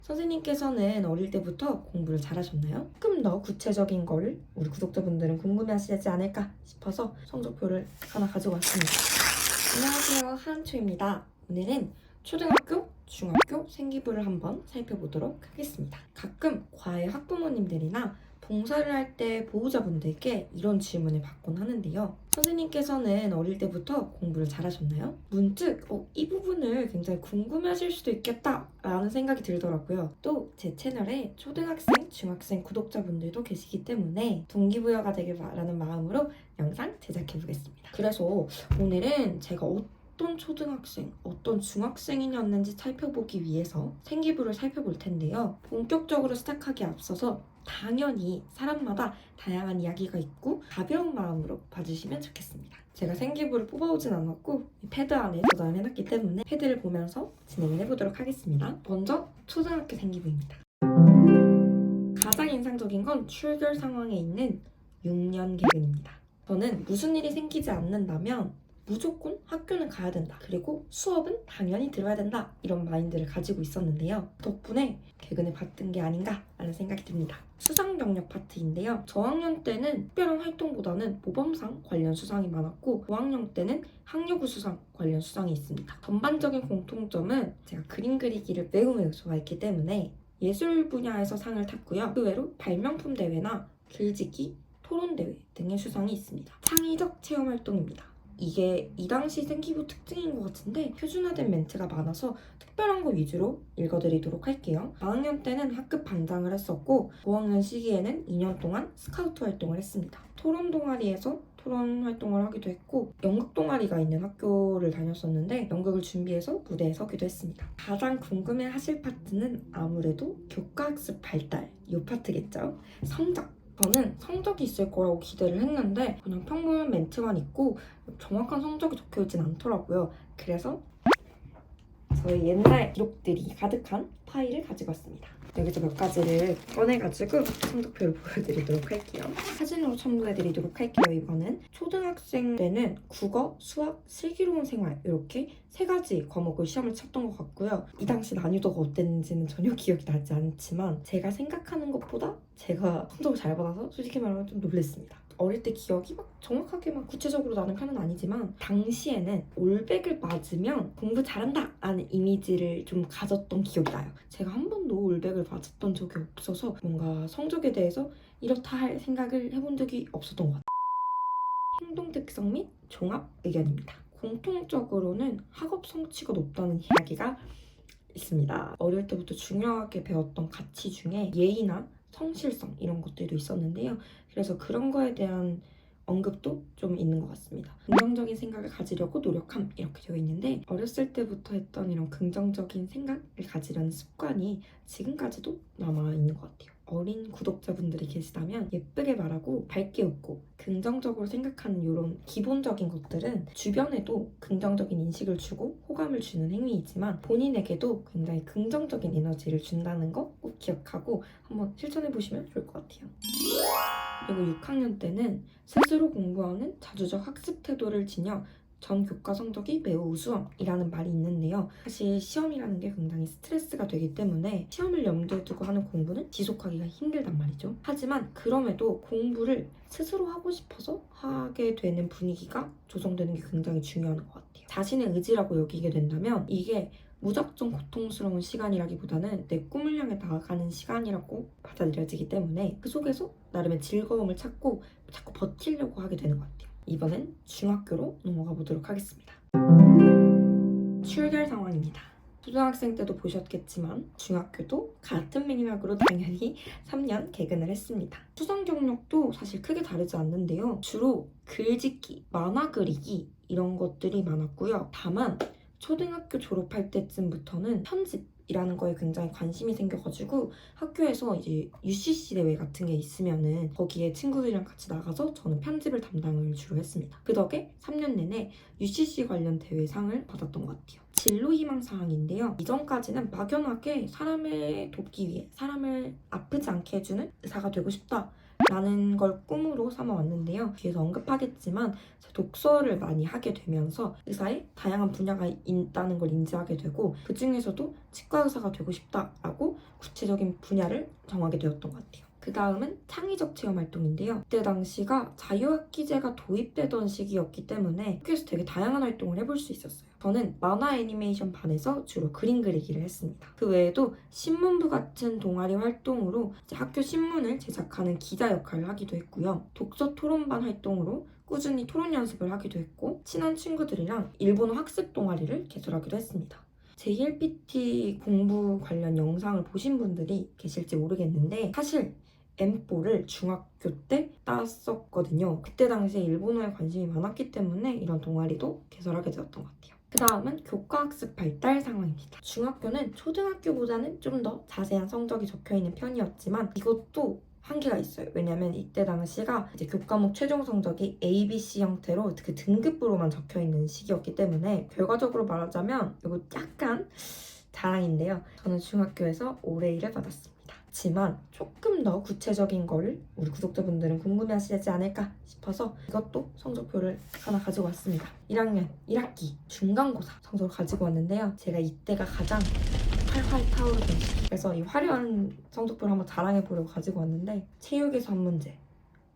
선생님께서는 어릴 때부터 공부를 잘하셨나요? 조금 더 구체적인 거를 우리 구독자분들은 궁금해하시지 않을까 싶어서 성적표를 하나 가지고 왔습니다. 안녕하세요, 하은초입니다. 오늘은 초등학교, 중학교 생기부를 한번 살펴보도록 하겠습니다. 가끔 과외 학부모님들이나 봉사를 할 때 보호자분들께 이런 질문을 받곤 하는데요. 선생님께서는 어릴 때부터 공부를 잘하셨나요? 문득 이 부분을 굉장히 궁금해하실 수도 있겠다 라는 생각이 들더라고요. 또 제 채널에 초등학생, 중학생 구독자분들도 계시기 때문에 동기부여가 되길 바라는 마음으로 영상 제작해보겠습니다. 그래서 오늘은 제가 어떤 초등학생, 어떤 중학생이었는지 살펴보기 위해서 생기부를 살펴볼 텐데요. 본격적으로 시작하기에 앞서서 당연히 사람마다 다양한 이야기가 있고 가벼운 마음으로 봐주시면 좋겠습니다. 제가 생기부를 뽑아오진 않았고 패드 안에 저장을 해놨기 때문에 패드를 보면서 진행을 해보도록 하겠습니다. 먼저 초등학교 생기부입니다. 가장 인상적인 건 출결 상황에 있는 6년 개근입니다. 저는 무슨 일이 생기지 않는다면 무조건 학교는 가야 된다. 그리고 수업은 당연히 들어야 된다. 이런 마인드를 가지고 있었는데요. 덕분에 개근을 받은 게 아닌가 라는 생각이 듭니다. 수상 경력 파트인데요. 저학년 때는 특별한 활동보다는 모범상 관련 수상이 많았고 5학년 때는 학력우 수상 관련 수상이 있습니다. 전반적인 공통점은 제가 그림 그리기를 매우 좋아했기 때문에 예술 분야에서 상을 탔고요. 그 외로 발명품 대회나 글짓기, 토론 대회 등의 수상이 있습니다. 창의적 체험 활동입니다. 이게 이 당시 생기부 특징인 것 같은데 표준화된 멘트가 많아서 특별한 거 위주로 읽어드리도록 할게요. 4학년 때는 학급 반장을 했었고 5학년 시기에는 2년 동안 스카우트 활동을 했습니다. 토론 동아리에서 토론 활동을 하기도 했고 연극 동아리가 있는 학교를 다녔었는데 연극을 준비해서 무대에 서기도 했습니다. 가장 궁금해 하실 파트는 아무래도 교과학습 발달 이 파트겠죠. 성적. 저는 성적이 있을 거라고 기대를 했는데 그냥 평범한 멘트만 있고 정확한 성적이 적혀있진 않더라고요. 그래서 저의 옛날 기록들이 가득한 파일을 가지고 왔습니다. 여기서 몇 가지를 꺼내가지고 성적표를 보여드리도록 할게요. 사진으로 첨부해드리도록 할게요. 이거는 초등학생 때는 국어, 수학, 슬기로운 생활 이렇게 세 가지 과목을 시험을 쳤던 것 같고요. 이 당시 난이도가 어땠는지는 전혀 기억이 나지 않지만 제가 생각하는 것보다 제가 성적을 잘 받아서 솔직히 말하면 좀 놀랐습니다. 어릴 때 기억이 막 정확하게 막 구체적으로 나는 편은 아니지만 당시에는 올백을 맞으면 공부 잘한다 라는 이미지를 좀 가졌던 기억이 나요. 제가 한 번도 올백을 맞았던 적이 없어서 뭔가 성적에 대해서 이렇다 할 생각을 해본 적이 없었던 것 같아요. 행동 특성 및 종합 의견입니다. 공통적으로는 학업 성취가 높다는 이야기가 있습니다. 어릴 때부터 중요하게 배웠던 가치 중에 예의나 성실성 이런 것들도 있었는데요. 그래서 그런 거에 대한 언급도 좀 있는 것 같습니다. 긍정적인 생각을 가지려고 노력함 이렇게 되어 있는데 어렸을 때부터 했던 이런 긍정적인 생각을 가지려는 습관이 지금까지도 남아있는 것 같아요. 어린 구독자분들이 계시다면 예쁘게 말하고 밝게 웃고 긍정적으로 생각하는 이런 기본적인 것들은 주변에도 긍정적인 인식을 주고 호감을 주는 행위이지만 본인에게도 굉장히 긍정적인 에너지를 준다는 거 꼭 기억하고 한번 실천해보시면 좋을 것 같아요. 그리고 6학년 때는 스스로 공부하는 자주적 학습 태도를 지녀 전 교과 성적이 매우 우수함이라는 말이 있는데요. 사실 시험이라는 게 굉장히 스트레스가 되기 때문에 시험을 염두에 두고 하는 공부는 지속하기가 힘들단 말이죠. 하지만 그럼에도 공부를 스스로 하고 싶어서 하게 되는 분위기가 조성되는 게 굉장히 중요한 것 같아요. 자신의 의지라고 여기게 된다면 이게 무작정 고통스러운 시간이라기보다는 내 꿈을 향해 나아가는 시간이라고 받아들여지기 때문에 그 속에서 나름의 즐거움을 찾고 자꾸 버티려고 하게 되는 것 같아요. 이번엔 중학교로 넘어가 보도록 하겠습니다. 출결 상황입니다. 초등학생 때도 보셨겠지만 중학교도 같은 맥락으로 당연히 3년 개근을 했습니다. 수상 경력도 사실 크게 다르지 않는데요. 주로 글짓기, 만화 그리기 이런 것들이 많았고요. 다만 초등학교 졸업할 때쯤부터는 편집이라는 거에 굉장히 관심이 생겨가지고 학교에서 이제 UCC 대회 같은 게 있으면은 거기에 친구들이랑 같이 나가서 저는 편집을 담당을 주로 했습니다. 그 덕에 3년 내내 UCC 관련 대회상을 받았던 것 같아요. 진로 희망 사항인데요. 이전까지는 막연하게 사람을 돕기 위해 사람을 아프지 않게 해주는 의사가 되고 싶다 라는 걸 꿈으로 삼아왔는데요. 뒤에서 언급하겠지만 독서를 많이 하게 되면서 의사의 다양한 분야가 있다는 걸 인지하게 되고 그 중에서도 치과 의사가 되고 싶다라고 구체적인 분야를 정하게 되었던 것 같아요. 그 다음은 창의적 체험 활동인데요. 그때 당시가 자유학기제가 도입되던 시기였기 때문에 학교에서 되게 다양한 활동을 해볼 수 있었어요. 저는 만화 애니메이션 반에서 주로 그림 그리기를 했습니다. 그 외에도 신문부 같은 동아리 활동으로 이제 학교 신문을 제작하는 기자 역할을 하기도 했고요. 독서 토론반 활동으로 꾸준히 토론 연습을 하기도 했고 친한 친구들이랑 일본어 학습 동아리를 개설하기도 했습니다. JLPT 공부 관련 영상을 보신 분들이 계실지 모르겠는데 사실 M4를 중학교 때 땄었거든요. 그때 당시에 일본어에 관심이 많았기 때문에 이런 동아리도 개설하게 되었던 것 같아요. 그 다음은 교과학습 발달 상황입니다. 중학교는 초등학교보다는 좀 더 자세한 성적이 적혀있는 편이었지만 이것도 한계가 있어요. 왜냐면 이때 당시가 이제 교과목 최종 성적이 A, B, C 형태로 그 등급부로만 적혀있는 시기였기 때문에 결과적으로 말하자면 이거 약간 자랑인데요. 저는 중학교에서 올해일을 받았습니다. 하지만 조금 더 구체적인 거를 우리 구독자분들은 궁금해하시지 않을까 싶어서 이것도 성적표를 하나 가지고 왔습니다. 1학년 1학기 중간고사 성적을 가지고 왔는데요. 제가 이때가 가장 활활 타오르던 시기. 그래서 이 화려한 성적표를 한번 자랑해 보려고 가지고 왔는데 체육에서 한 문제,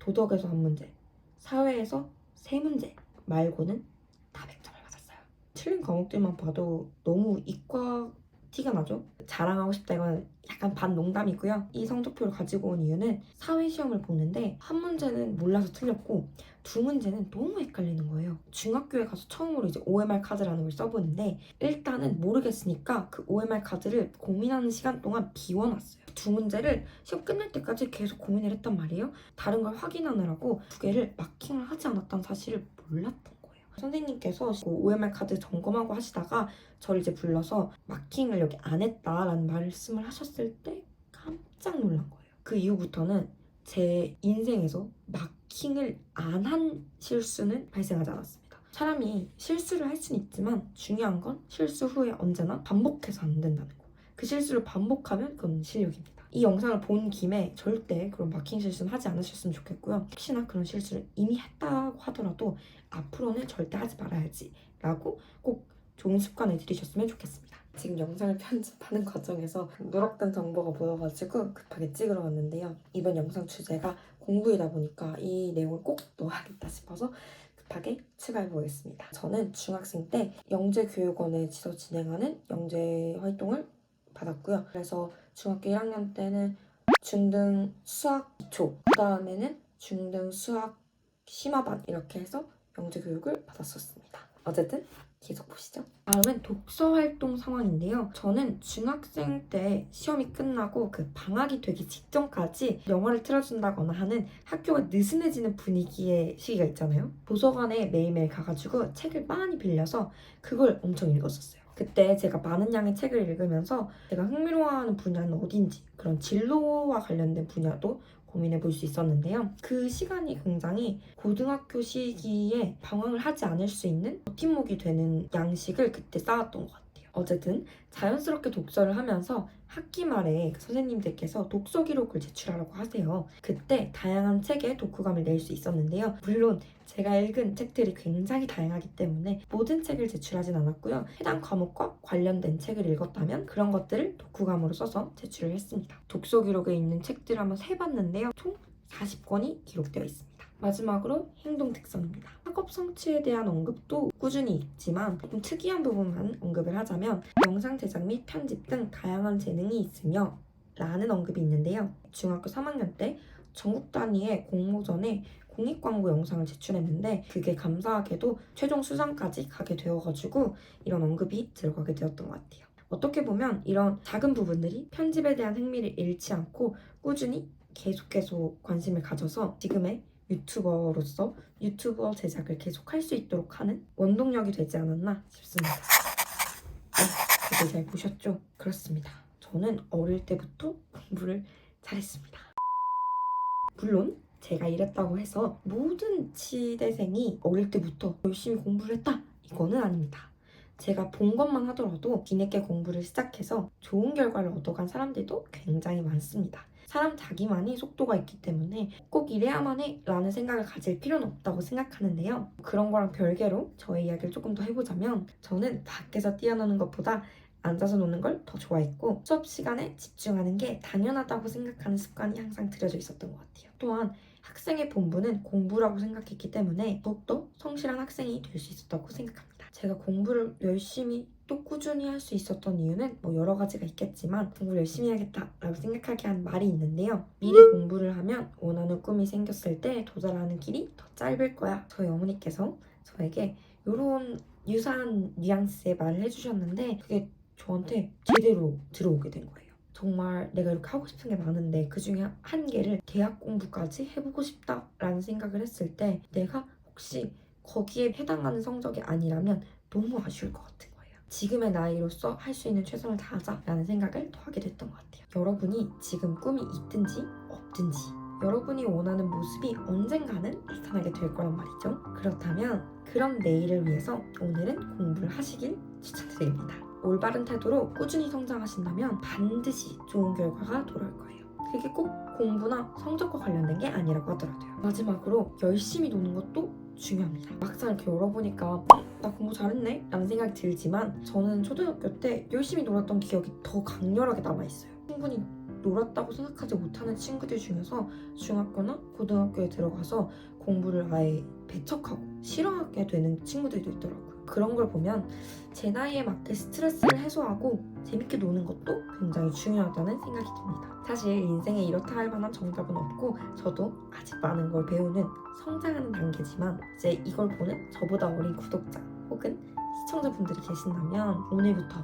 도덕에서 한 문제, 사회에서 3문제 말고는 다 100점을 받았어요. 틀린 과목들만 봐도 너무 이과 티가 나죠? 자랑하고 싶다 이건 약간 반농담이고요. 이 성적표를 가지고 온 이유는 사회시험을 보는데 한 문제는 몰라서 틀렸고 두 문제는 너무 헷갈리는 거예요. 중학교에 가서 처음으로 이제 OMR 카드라는 걸 써보는데 일단은 모르겠으니까 그 OMR 카드를 고민하는 시간 동안 비워놨어요. 두 문제를 시험 끝날 때까지 계속 고민을 했단 말이에요. 다른 걸 확인하느라고 두 개를 마킹을 하지 않았다는 사실을 몰랐던 거예요. 선생님께서 OMR 카드 점검하고 하시다가 저를 이제 불러서 마킹을 여기 안 했다라는 말씀을 하셨을 때 깜짝 놀란 거예요. 그 이후부터는 제 인생에서 마킹을 안 한 실수는 발생하지 않았습니다. 사람이 실수를 할 수는 있지만 중요한 건 실수 후에 언제나 반복해서 안 된다는 거. 그 실수를 반복하면 그건 실력입니다. 이 영상을 본 김에 절대 그런 마킹 실수는 하지 않으셨으면 좋겠고요. 혹시나 그런 실수를 이미 했다고 하더라도 앞으로는 절대 하지 말아야지 라고 꼭 좋은 습관을 들이셨으면 좋겠습니다. 지금 영상을 편집하는 과정에서 누락된 정보가 보여가지고 급하게 찍으러 왔는데요. 이번 영상 주제가 공부이다 보니까 이 내용을 꼭 넣어야겠다 싶어서 급하게 추가해보겠습니다. 저는 중학생 때 영재교육원에서 진행하는 영재 활동을 받았고요. 그래서 중학교 1학년 때는 중등 수학 기초, 그 다음에는 중등 수학 심화반 이렇게 해서 영재교육을 받았었습니다. 어쨌든 계속 보시죠. 다음은 독서 활동 상황인데요. 저는 중학생 때 시험이 끝나고 그 방학이 되기 직전까지 영화를 틀어준다거나 하는 학교가 느슨해지는 분위기의 시기가 있잖아요. 도서관에 매일매일 가가지고 책을 많이 빌려서 그걸 엄청 읽었었어요. 그때 제가 많은 양의 책을 읽으면서 제가 흥미로워하는 분야는 어딘지 그런 진로와 관련된 분야도 고민해 볼 수 있었는데요. 그 시간이 굉장히 고등학교 시기에 방황을 하지 않을 수 있는 버팀목이 되는 양식을 그때 쌓았던 것 같아요. 어쨌든 자연스럽게 독서를 하면서 학기 말에 선생님들께서 독서 기록을 제출하라고 하세요. 그때 다양한 책에 독후감을 낼 수 있었는데요. 물론 제가 읽은 책들이 굉장히 다양하기 때문에 모든 책을 제출하진 않았고요. 해당 과목과 관련된 책을 읽었다면 그런 것들을 독후감으로 써서 제출을 했습니다. 독서 기록에 있는 책들을 한번 세봤는데요. 총 40권이 기록되어 있습니다. 마지막으로 행동 특성입니다. 학업 성취에 대한 언급도 꾸준히 있지만 조금 특이한 부분만 언급을 하자면 영상 제작 및 편집 등 다양한 재능이 있으며 라는 언급이 있는데요. 중학교 3학년 때 전국 단위의 공모전에 공익광고 영상을 제출했는데 그게 감사하게도 최종 수상까지 가게 되어가지고 이런 언급이 들어가게 되었던 것 같아요. 어떻게 보면 이런 작은 부분들이 편집에 대한 흥미를 잃지 않고 꾸준히 계속 관심을 가져서 지금의 유튜버로서 유튜버 제작을 계속할 수 있도록 하는 원동력이 되지 않았나 싶습니다. 다들 잘 보셨죠? 그렇습니다. 저는 어릴 때부터 공부를 잘했습니다. 물론 제가 이랬다고 해서 모든 치대생이 어릴 때부터 열심히 공부를 했다 이거는 아닙니다. 제가 본 것만 하더라도 뒤늦게 공부를 시작해서 좋은 결과를 얻어간 사람들도 굉장히 많습니다. 사람 자기만의 속도가 있기 때문에 꼭 이래야만 해 라는 생각을 가질 필요는 없다고 생각하는데요. 그런 거랑 별개로 저의 이야기를 조금 더 해보자면 저는 밖에서 뛰어노는 것보다 앉아서 노는 걸 더 좋아했고 수업 시간에 집중하는 게 당연하다고 생각하는 습관이 항상 들여져 있었던 것 같아요. 또한 학생의 본분은 공부라고 생각했기 때문에 더욱더 성실한 학생이 될 수 있었다고 생각합니다. 제가 공부를 열심히 또 꾸준히 할 수 있었던 이유는 여러 가지가 있겠지만 공부를 열심히 해야겠다라고 생각하게 한 말이 있는데요. 미리 공부를 하면 원하는 꿈이 생겼을 때 도달하는 길이 더 짧을 거야. 저희 어머니께서 저에게 이런 유사한 뉘앙스의 말을 해주셨는데 그게 저한테 제대로 들어오게 된 거예요. 정말 내가 이렇게 하고 싶은 게 많은데 그중에 한 개를 대학 공부까지 해보고 싶다라는 생각을 했을 때 내가 혹시 거기에 해당하는 성적이 아니라면 너무 아쉬울 것 같은 거예요. 지금의 나이로서 할 수 있는 최선을 다하자라는 생각을 더 하게 됐던 것 같아요. 여러분이 지금 꿈이 있든지 없든지 여러분이 원하는 모습이 언젠가는 나타나게 될 거란 말이죠. 그렇다면 그런 내일을 위해서 오늘은 공부를 하시길 추천드립니다. 올바른 태도로 꾸준히 성장하신다면 반드시 좋은 결과가 돌아올 거예요. 그게 꼭 공부나 성적과 관련된 게 아니라고 하더라도요. 마지막으로 열심히 노는 것도 중요합니다. 막상 이렇게 열어보니까 나 공부 잘했네? 라는 생각이 들지만 저는 초등학교 때 열심히 놀았던 기억이 더 강렬하게 남아있어요. 충분히 놀았다고 생각하지 못하는 친구들 중에서 중학교나 고등학교에 들어가서 공부를 아예 배척하고 싫어하게 되는 친구들도 있더라고요. 그런 걸 보면 제 나이에 맞게 스트레스를 해소하고 재밌게 노는 것도 굉장히 중요하다는 생각이 듭니다. 사실 인생에 이렇다 할 만한 정답은 없고 저도 아직 많은 걸 배우는 성장하는 단계지만 이제 이걸 보는 저보다 어린 구독자 혹은 시청자분들이 계신다면 오늘부터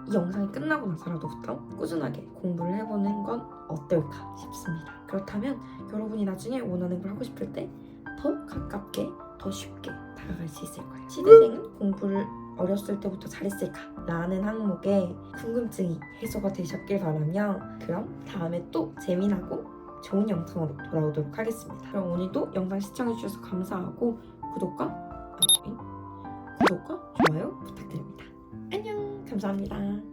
이 영상이 끝나고 나서라도부터 꾸준하게 공부를 해보는 건 어떨까 싶습니다. 그렇다면 여러분이 나중에 원하는 걸 하고 싶을 때 더 가깝게 더 쉽게 다가갈 수 있을 거예요. 시대생은 공부를 어렸을 때부터 잘했을까? 라는 항목에 궁금증이 해소가 되셨길 바라며 그럼 다음에 또 재미나고 좋은 영상으로 돌아오도록 하겠습니다. 그럼 오늘도 영상 시청해주셔서 감사하고 구독과 좋아요 부탁드립니다. 안녕! 감사합니다.